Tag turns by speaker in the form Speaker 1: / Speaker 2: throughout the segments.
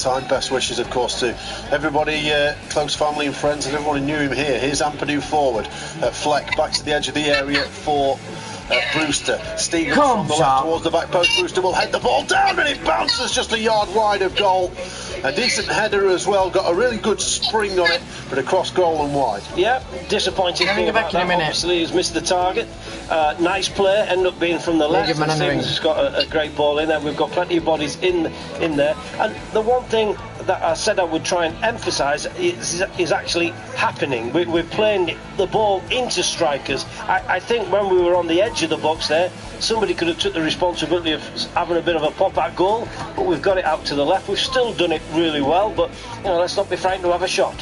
Speaker 1: Time. Best wishes, of course, to everybody, close family and friends, and everyone who knew him here. Here's Ampadu forward. Fleck back to the edge of the area for Brewster. Stevens from the left towards the back post. Brewster will head the ball down and it bounces just a yard wide of goal. A decent header as well, got a really good spring on it, but across goal and wide.
Speaker 2: Yeah, disappointing thing about that, obviously, he's missed the target. Nice play, ended up being from the left. Stevens has got a great ball in there. We've got plenty of bodies in there. And the one thing that I said I would try and emphasise is actually happening. We're playing the ball into strikers. I think when we were on the edge of the box there, somebody could have took the responsibility of having a bit of a pop at goal, but we've got it out to the left. We've still done it really well, but let's not be frightened to have a shot.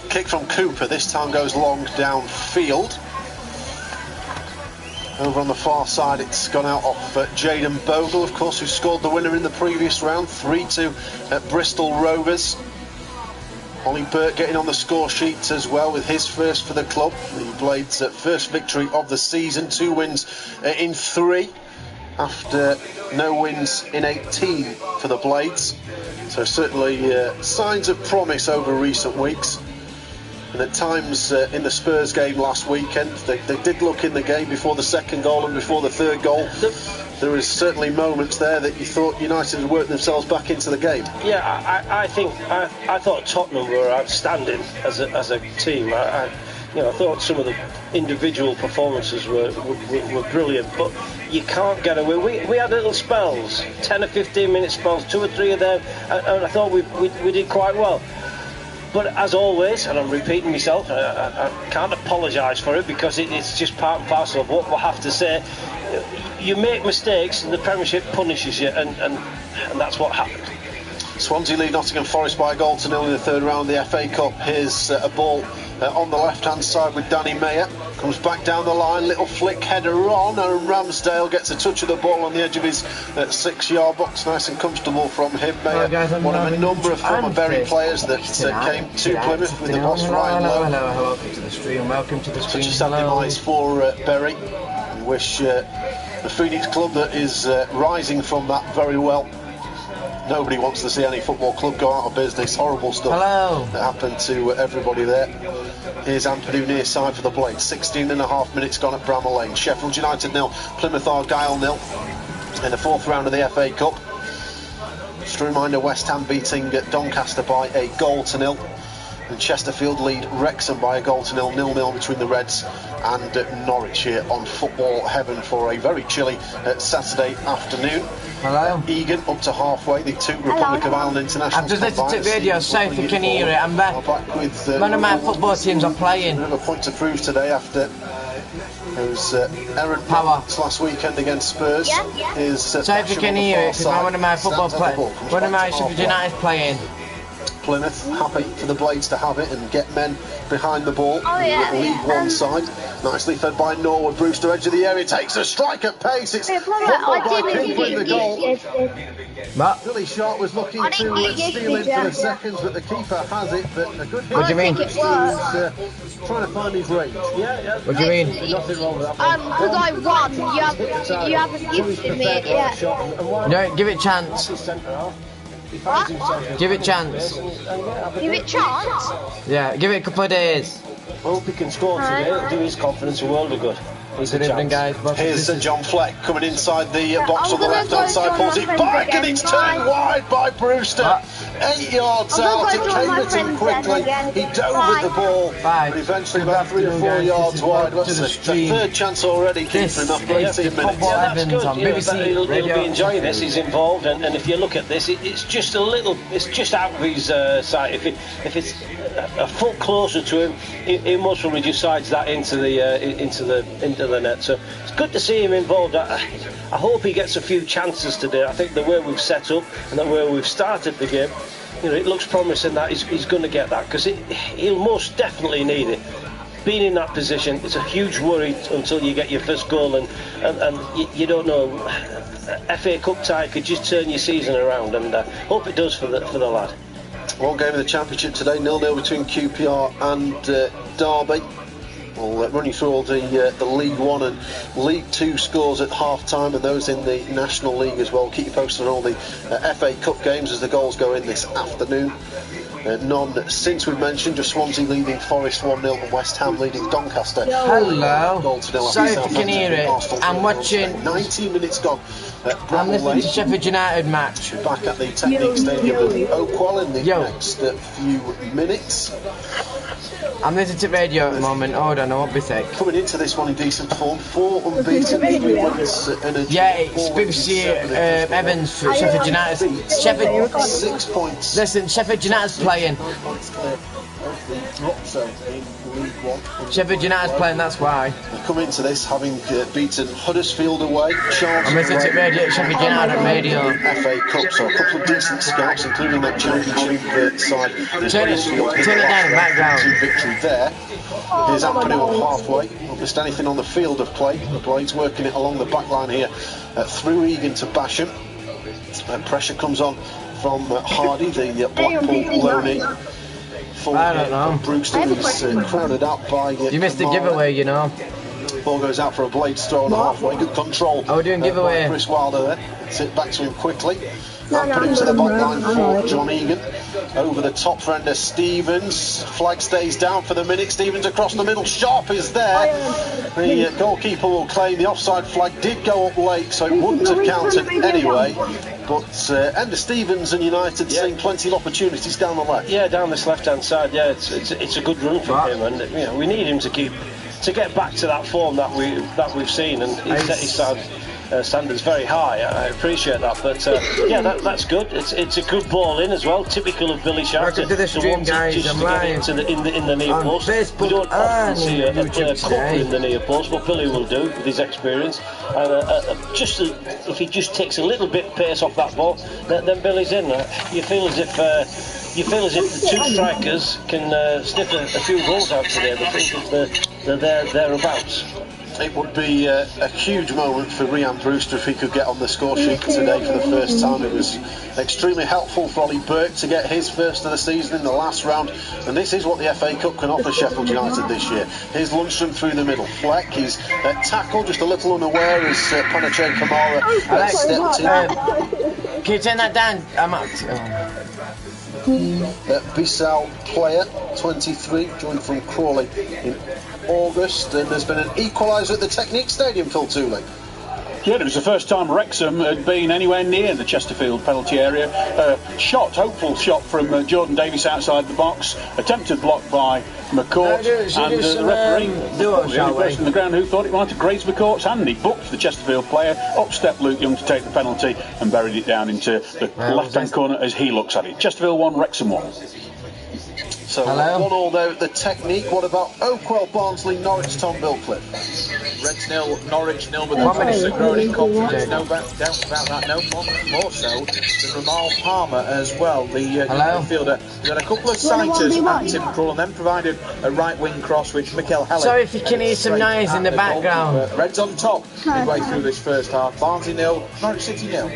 Speaker 1: Kick from Cooper, this time goes long downfield. Over on the far side, it's gone out off Jayden Bogle, of course, who scored the winner in the previous round, 3-2 at Bristol Rovers. Ollie Burt getting on the score sheet as well with his first for the club. The Blades' first victory of the season, 2 wins in 3 after no wins in 18 for the Blades. So certainly signs of promise over recent weeks. And at times in the Spurs game last weekend, they did look in the game before the second goal and before the third goal. There was certainly moments there that you thought United had worked themselves back into the game.
Speaker 2: Yeah, I thought Tottenham were outstanding as a team. I thought some of the individual performances were brilliant, but you can't get away. We had little spells, 10 or 15 minute spells, 2 or 3 of them, and I thought we did quite well. But as always, and I'm repeating myself, I can't apologise for it because it's just part and parcel of what we'll have to say. You make mistakes and the Premiership punishes you, and that's what happened.
Speaker 1: Swansea lead Nottingham Forest by a goal to 0 in the third round of the FA Cup. Here's a ball on the left-hand side with Danny Mayer. Comes back down the line, little flick header on, and Ramsdale gets a touch of the ball on the edge of his 6-yard box. Nice and comfortable from him. Mayer, one of a number of former Bury players that came to Plymouth with the boss Ryan Lowe.
Speaker 3: Welcome to the stream, welcome to the stream.
Speaker 1: Such a sad demise for Bury. We wish the Phoenix club that is rising from that very well. Nobody wants to see any football club go out of business. Horrible stuff that happened to everybody there. Here's Ampadu near side for the Blades. 16.5 minutes gone at Bramall Lane. Sheffield United 0, Plymouth Argyle 0 in the 4th round of the FA Cup. Just a reminder, West Ham beating Doncaster by a goal to 0. And Chesterfield lead Wrexham by a goal to 0, 0-0 between the Reds and Norwich here on Football Heaven for a very chilly Saturday afternoon.
Speaker 3: Hello.
Speaker 1: Egan up to halfway, the 2 Republic of Ireland internationals.
Speaker 3: I've just listened to radio, so if you can hear it, I'm back with one of my football teams are playing.
Speaker 1: Another point to prove today after those errant power last weekend against Spurs.
Speaker 3: So if you can hear it, because one of my football players, one of my Sheffield United playing.
Speaker 1: Plymouth happy for the Blades to have it and get men behind the ball. League One side. Nicely fed by Norwood. Brewster, edge of the area, takes a strike at pace. It's fumbled by Cooper in the goal. Billy Sharp was looking to steal it for the seconds, but the keeper has it. But a good hit.
Speaker 3: What do you mean?
Speaker 1: He's trying to find his range.
Speaker 3: What do you mean?
Speaker 4: Nothing wrong with that. Because I won. You haven't given me it yet.
Speaker 3: No, give it a chance.
Speaker 4: What?
Speaker 3: Give it a chance.
Speaker 4: Give it a chance?
Speaker 3: Yeah, give it a couple of days.
Speaker 2: I hope he can score today. It'll do his confidence a world of good.
Speaker 3: Good evening, guys.
Speaker 1: Here's John Fleck coming inside the box on the left-hand side, pulls it back, and it's turned wide by Brewster. 8 yards out, it came at him quickly. He dove at the ball, but eventually about 3 or 4 yards wide. That's the 3rd chance already, keeping up 18 minutes.
Speaker 2: Yeah, that's good. He'll be enjoying this. He's involved, and if you look at this, it's just a little. It's just out of his sight. If it's a foot closer to him, he most probably just sides that into the net. So it's good to see him involved. I hope he gets a few chances today. I think the way we've set up and the way we've started the game, it looks promising that he's going to get that, because he'll most definitely need it. Being in that position, it's a huge worry until you get your first goal, and you don't know. FA Cup tie could just turn your season around, and hope it does for the lad.
Speaker 1: One game of the Championship today, 0-0 between QPR and Derby. We'll run you through all the League One and League Two scores at half-time, and those in the National League as well. Keep you posted on all the FA Cup games as the goals go in this afternoon. None since we've mentioned, just Swansea leading Forest 1-0 and West Ham leading Doncaster.
Speaker 3: Hello. Sorry if you can hear it. I'm watching.
Speaker 1: 19 minutes gone.
Speaker 3: I'm listening to Sheffield United match.
Speaker 1: Back at the Technique Stadium in Oakwell in the next few minutes.
Speaker 3: I'm listening to radio at the moment. Hold on, I won't be sick.
Speaker 1: Coming into this one in decent form, 4 unbeaten, 3 wins and a
Speaker 3: yeah, it's BBC Evans for Sheffield United. Sheffield
Speaker 1: 6 points.
Speaker 3: Listen, Sheffield United's playing. Sheffield United's playing, that's why.
Speaker 1: They come into this having beaten Huddersfield away.
Speaker 3: I'm listening to radio, Sheffield United at radio.
Speaker 1: FA Cup, so a couple of decent scouts, including that Championship side.
Speaker 3: Turn it down in the background.
Speaker 1: Victory there. Here's Ampadu halfway. Not missed anything on the field of play. The Blades working it along the back line here through Egan to Basham. Pressure comes on from Hardy, the Blackpool loanee.
Speaker 3: I don't know.
Speaker 1: Brewster is crowded out by.
Speaker 3: You missed the giveaway, you know.
Speaker 1: Ball goes out for a Blades throw on the halfway. Good control.
Speaker 3: Oh, we're doing giveaway.
Speaker 1: Chris Wilder there. Sit back to him quickly. Put him to the back line for John Egan. Over the top for Ender Stevens. Flag stays down for the minute. Stevens across the middle. Sharp is there. The goalkeeper will claim the offside flag did go up late, so it wouldn't have counted anyway. But Ender Stevens and United seeing plenty of opportunities down the left.
Speaker 2: Yeah, down this left-hand side. Yeah, it's a good run for him, and you know we need him to get back to that form that we've seen, and he's set his standards very high. I appreciate that, but yeah, that's good. It's a good ball in as well, typical of Billy Sharp.
Speaker 3: Welcome to the stream, guys. I'm live
Speaker 2: in the near post.
Speaker 3: Facebook
Speaker 2: we don't often see a player couple
Speaker 3: today.
Speaker 2: in the near post, but Billy will do with his experience. And if he just takes a little bit pace off that ball, then Billy's in. You feel as if the two strikers can sniff a few goals out today. They think that they're thereabouts.
Speaker 1: It would be a huge moment for Rhian Brewster if he could get on the score sheet today for the first time. It was extremely helpful for Ollie Burke to get his first of the season in the last round, and this is what the FA Cup can offer Sheffield United this year. Here's Lundstrom through the middle. Fleck, he's tackled just a little unaware as Panache Kamara stepped in.
Speaker 3: Can you turn that down? I'm out.
Speaker 1: Bissau player, 23, joined from Crawley in August, and there's been an equaliser at the Technique Stadium, Phil Tooley.
Speaker 5: Yeah, it was the first time Wrexham had been anywhere near the Chesterfield penalty area. Hopeful shot from Jordan Davies outside the box, attempted block by McCourt, and the referee, the only person on the ground who thought it might have grazed McCourt's hand. He booked the Chesterfield player, up-stepped Luke Young to take the penalty and buried it down into the left-hand corner as he looks at it. Chesterfield 1, Wrexham 1.
Speaker 1: So 1-1 there at the Technique. What about Oakwell, Barnsley, Norwich, Tom Bilcliffe?
Speaker 6: Reds 0, Norwich 0, with the growing in confidence. No doubt about that. No more so than Ramal Palmer as well. The midfielder. He had a couple of sighters at Tim Krul and then provided a right wing cross which Mikel Hellick.
Speaker 3: Sorry if you can hear some noise in the background.
Speaker 6: Reds on top midway through this first half. Barnsley 0, Norwich City 0.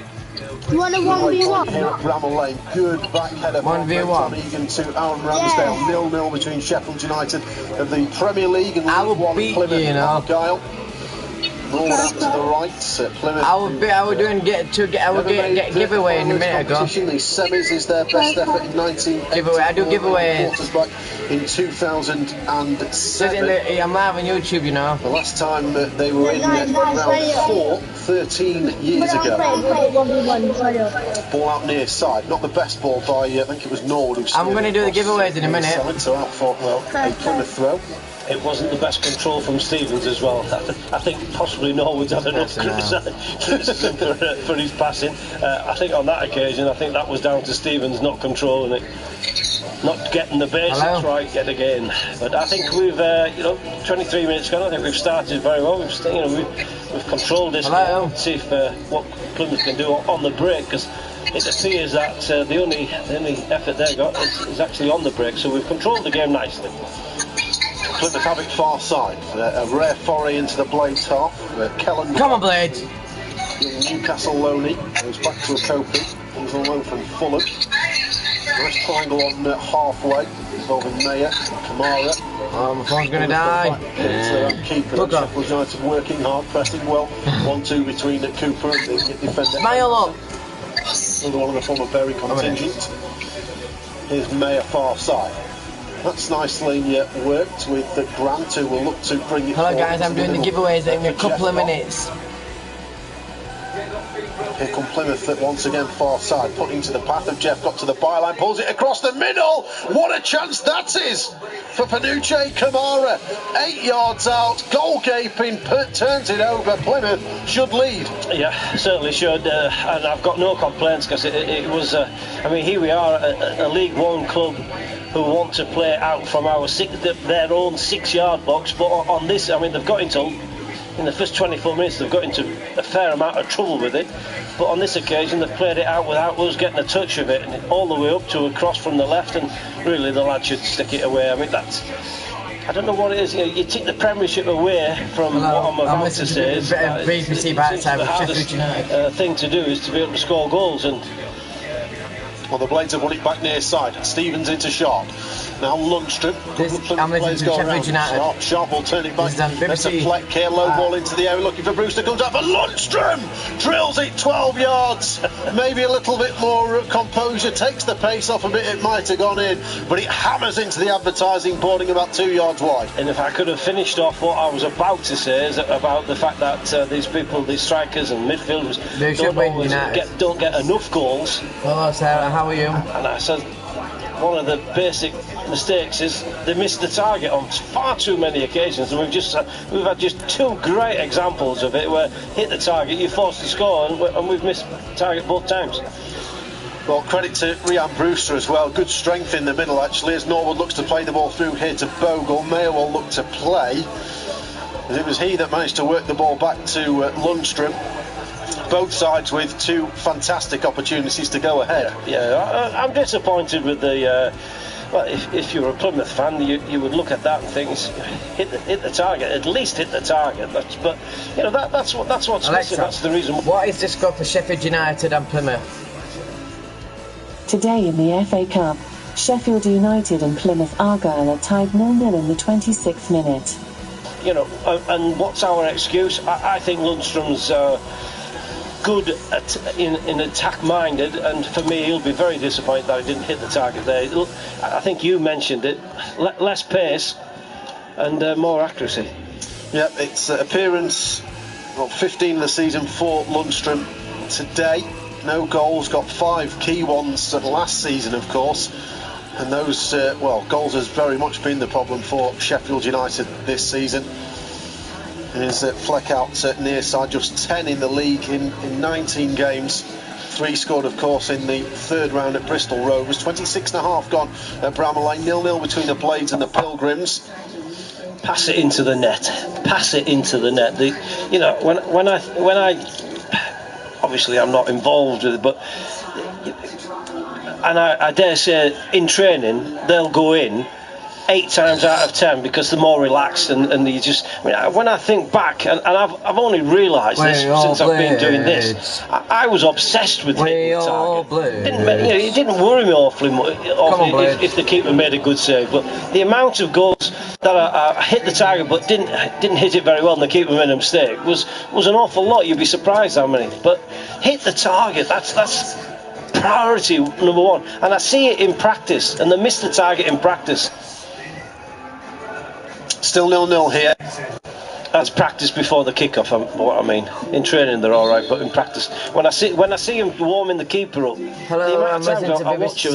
Speaker 4: You want a 1v1?
Speaker 1: Here at Bramall Lane, good back header from Tom Egan to Aaron Ramsdale. 0-0 between Sheffield United of the Premier League and League One Plymouth and Argyle. Rolled out to the right, Plymouth.
Speaker 3: I would get giveaway in a minute ago.
Speaker 1: The semis is their best effort in 1980.
Speaker 3: Giveaway, I do giveaway.
Speaker 1: Quarters back in 2007.
Speaker 3: I'm live on YouTube, you know.
Speaker 1: The last time they were in round 4, 13 years ago. Ball out near side, not the best ball by, I think it was Norwood.
Speaker 3: I'm going to do the giveaways in a minute.
Speaker 1: So out for, a Plymouth throw.
Speaker 2: It wasn't the best control from Stevens as well. I think possibly Norwood's had enough criticism for his passing. I think on that occasion, I think that was down to Stevens not controlling it, not getting the basics right yet again. But I think we've, 23 minutes gone. I think we've started very well. We've controlled this. See if what Plymouth can do on the break, because it appears that the only effort they got is actually on the break. So we've controlled the game nicely.
Speaker 1: Plymouth have it far side. A rare foray into the Blades half. Kellen.
Speaker 3: Come on, Blades.
Speaker 1: Newcastle loanee goes back to a Kopi. He's on loan from Fulham. Nice triangle on halfway, involving Mayer, Kamara.
Speaker 3: Oh, my phone's going to die.
Speaker 1: Keeper. Sheffield United working hard, pressing well. 1-2 between Cooper and the defender.
Speaker 3: Smile up.
Speaker 1: Another one of the former Berry contingent. Here's Mayer far side. That's nicely worked with Grant, who will look to bring it.
Speaker 3: Hello guys, I'm doing the giveaways in a couple of minutes.
Speaker 1: Here come Plymouth once again far side, putting to the path of Jeff, got to the byline, pulls it across the middle. What a chance that is for Panuche Kamara. 8 yards out, goal gaping, turns it over. Plymouth should lead.
Speaker 2: Yeah, certainly should, and I've got no complaints because it was. I mean, here we are, a League One club who want to play out from their own 6-yard box, but on this, I mean, they've got into. In the first 24 minutes, they've got into a fair amount of trouble with it. But on this occasion, they've played it out without us getting a touch of it, and all the way up to a cross from the left. And really, the lad should stick it away. I mean, that's. I don't know what it is. You take the Premiership away from what I'm about to say. It's the hardest thing to do is to be able to score goals. And
Speaker 1: well, the Blades have won it back near side. Stevens into Sharp. Now Lundstrom. Sharp will turn it back. That's a Fleck here. Low ball into the air. Looking for Brewster. Comes out for Lundstrom. Drills it 12 yards. Maybe a little bit more composure. Takes the pace off a bit. It might have gone in. But it hammers into the advertising boarding about 2 yards wide.
Speaker 2: And if I could have finished off what I was about to say is about the fact that these people, these strikers and midfielders, don't get enough goals.
Speaker 3: Hello Sarah, how are you?
Speaker 2: And I said, one of the basic mistakes is they missed the target on far too many occasions, and we've had just 2 great examples of it where hit the target, you're forced to score, and we've missed the target both times.
Speaker 1: Well, credit to Ryan Brewster as well. Good strength in the middle actually, as Norwood looks to play the ball through here to Bogle. Mayer will look to play, as it was he that managed to work the ball back to Lundstrom. Both sides with 2 fantastic opportunities to go ahead.
Speaker 2: Yeah, I'm disappointed with the. Well, if you're a Plymouth fan, you would look at that and think, hit the target. At least hit the target. But you know that's what's
Speaker 3: Alexa,
Speaker 2: missing. That's the reason.
Speaker 3: What is the score for Sheffield United and Plymouth?
Speaker 7: Today in the FA Cup, Sheffield United and Plymouth Argyle are tied 0-0 in the 26th minute.
Speaker 2: You know, and what's our excuse? I think Lundstrom's good in attack minded, and for me he'll be very disappointed that he didn't hit the target there. I think you mentioned it, less pace and more accuracy.
Speaker 1: Yeah, it's appearance 15 of the season for Lundstrom today. No goals, got 5 key ones last season of course, and those goals has very much been the problem for Sheffield United this season. Is Fleck out near side, just 10 in the league in 19 games. 3 scored, of course, in the 3rd round at Bristol Rovers. 26.5 gone at Bramall Lane. 0-0 between the Blades and the Pilgrims.
Speaker 2: Pass it into the net. Pass it into the net. You know, when I obviously I'm not involved with it, but I dare say in training they'll go in 8 times out of 10 because they're more relaxed and you just. I mean, when I think back, and I've only realised this since I've been doing this. I was obsessed with hitting the target. It didn't worry me awfully much if the keeper made a good save, but the amount of goals that I hit the target but didn't hit it very well and the keeper made a mistake was an awful lot. You'd be surprised how many. But hit the target. That's priority number 1, and I see it in practice, and they miss the target in practice.
Speaker 1: Still 0-0 here.
Speaker 2: That's practice before the kick-off. What I mean, in training they're all right, but in practice, when I see him warming the keeper up,
Speaker 3: hello, I'm listening to BBC,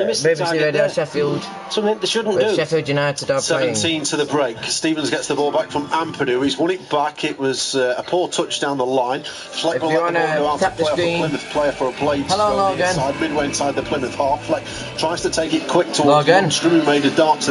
Speaker 3: BBC Radio Sheffield.
Speaker 2: Something they shouldn't do.
Speaker 3: Sheffield United are
Speaker 1: 17 to the break. Stevens gets the ball back from Ampadu. He's won it back. It was a poor touch down the line. Fleck will let the ball go out to Plymouth player for a Blades.
Speaker 3: Hello, Logan.
Speaker 1: Midway inside the Plymouth half. Fleck tries to take it quick towards Lundstrom, who made a dart to